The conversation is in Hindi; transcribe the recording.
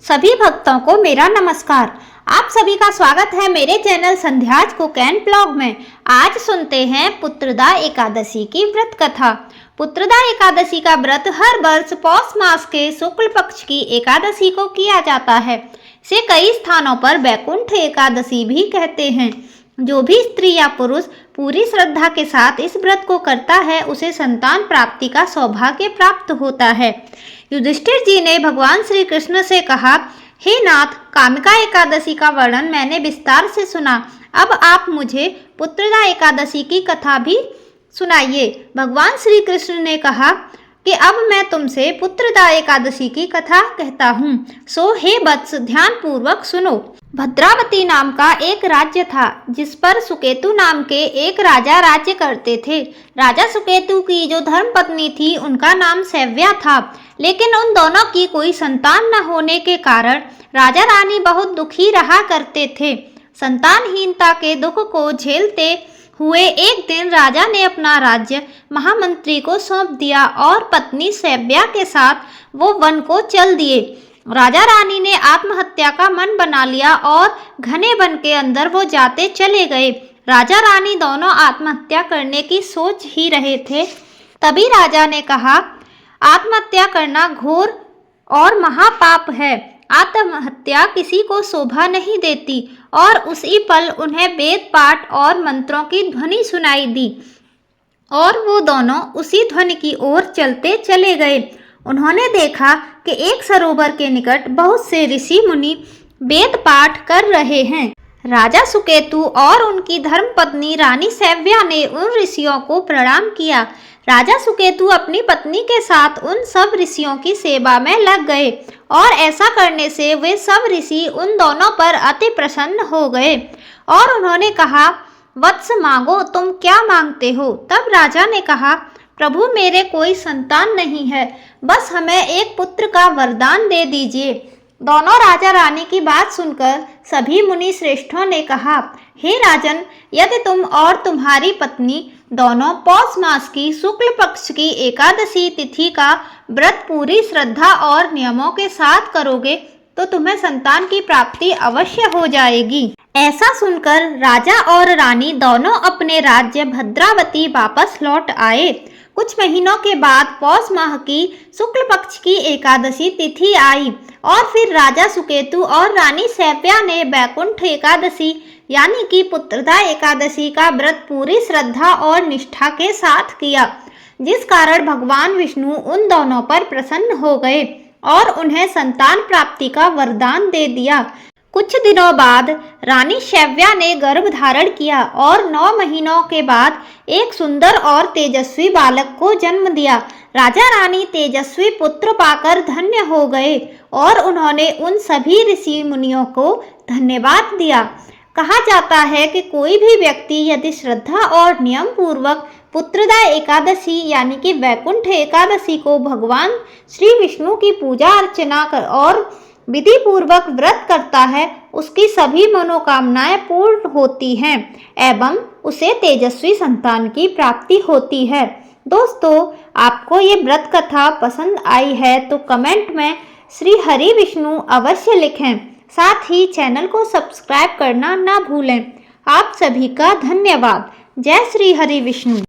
सभी भक्तों को मेरा नमस्कार। आप सभी का स्वागत है मेरे चैनल संध्याज कुक एंड ब्लॉग में। आज सुनते हैं पुत्रदा एकादशी की व्रत कथा। पुत्रदा एकादशी का व्रत हर वर्ष पौष मास के शुक्ल पक्ष की एकादशी को किया जाता है। इसे कई स्थानों पर वैकुंठ एकादशी भी कहते हैं। जो भी स्त्री या पुरुष पूरी श्रद्धा के साथ इस व्रत को करता है उसे संतान प्राप्ति का सौभाग्य प्राप्त होता है। युधिष्ठिर जी ने भगवान श्री कृष्ण से कहा, हे नाथ, कामिका एकादशी का वर्णन मैंने विस्तार से सुना, अब आप मुझे पुत्रदा एकादशी की कथा भी सुनाइए। भगवान श्री कृष्ण ने कहा कि अब मैं तुमसे पुत्रदा एकादशी की कथा कहता हूँ, सो हे वत्स ध्यान पूर्वक सुनो। भद्रावती नाम का एक राज्य था जिस पर सुकेतु नाम के एक राजा राज्य करते थे। राजा सुकेतु की जो धर्मपत्नी थी उनका नाम सैव्या था, लेकिन उन दोनों की कोई संतान न होने के कारण राजा रानी बहुत दुखी रहा करते थे। संतानहीनता के दुख को झेलते हुए एक दिन राजा ने अपना राज्य महामंत्री को सौंप दिया और पत्नी सैव्या के साथ वो वन को चल दिए। राजा रानी ने आत्महत्या का मन बना लिया और घने वन के अंदर वो जाते चले गए। राजा रानी दोनों आत्महत्या करने की सोच ही रहे थे, तभी राजा ने कहा, आत्महत्या करना घोर और महापाप है। आत्महत्या किसी को शोभा नहीं देती। और उसी पल उन्हें वेद पाठ और मंत्रों की ध्वनि सुनाई दी और वो दोनों उसी ध्वनि की ओर चलते चले गए। उन्होंने देखा कि एक सरोवर के निकट बहुत से ऋषि मुनि वेद पाठ कर रहे हैं। राजा सुकेतु और उनकी धर्मपत्नी रानी सैव्या ने उन ऋषियों को प्रणाम किया। राजा सुकेतु अपनी पत्नी के साथ उन सब ऋषियों की सेवा में लग गए और ऐसा करने से वे सब ऋषि उन दोनों पर अति प्रसन्न हो गए और उन्होंने कहा, वत्स मांगो, तुम क्या मांगते हो? तब राजा ने कहा, प्रभु, मेरे कोई संतान नहीं है, बस हमें एक पुत्र का वरदान दे दीजिए। दोनों राजा रानी की बात सुनकर सभी मुनि श्रेष्ठों ने कहा, हे राजन, यदि तुम और तुम्हारी पत्नी दोनों पौष मास की शुक्ल पक्ष की एकादशी तिथि का व्रत पूरी श्रद्धा और नियमों के साथ करोगे तो तुम्हें संतान की प्राप्ति अवश्य हो जाएगी। ऐसा सुनकर राजा और रानी दोनों अपने राज्य भद्रावती वापस लौट आए। कुछ महीनों के बाद पौष माह की शुक्ल पक्ष की एकादशी तिथि आई और फिर राजा सुकेतु और रानी सैव्या ने वैकुंठ एकादशी यानी कि पुत्रदा एकादशी का व्रत पूरी श्रद्धा और निष्ठा के साथ किया, जिस कारण भगवान विष्णु उन दोनों पर प्रसन्न हो गए और उन्हें संतान प्राप्ति का वरदान दे दिया। कुछ दिनों बाद रानी सैव्या ने गर्भ धारण किया और 9 महीनों के बाद एक सुंदर और तेजस्वी बालक को जन्म दिया। राजा रानी तेजस्वी पुत्र पाकर धन्य हो गए और उन्होंने उन सभी ऋषि मुनियों को धन्यवाद दिया। कहा जाता है कि कोई भी व्यक्ति यदि श्रद्धा और नियम पूर्वक पुत्रदा एकादशी यानी कि वैकुंठ एकादशी को भगवान श्री विष्णु की पूजा अर्चना कर और विधि पूर्वक व्रत करता है, उसकी सभी मनोकामनाएं पूर्ण होती हैं एवं उसे तेजस्वी संतान की प्राप्ति होती है। दोस्तों, आपको ये व्रत कथा पसंद आई है तो कमेंट में श्री हरि विष्णु अवश्य लिखें। साथ ही चैनल को सब्सक्राइब करना ना भूलें। आप सभी का धन्यवाद। जय श्री हरि विष्णु।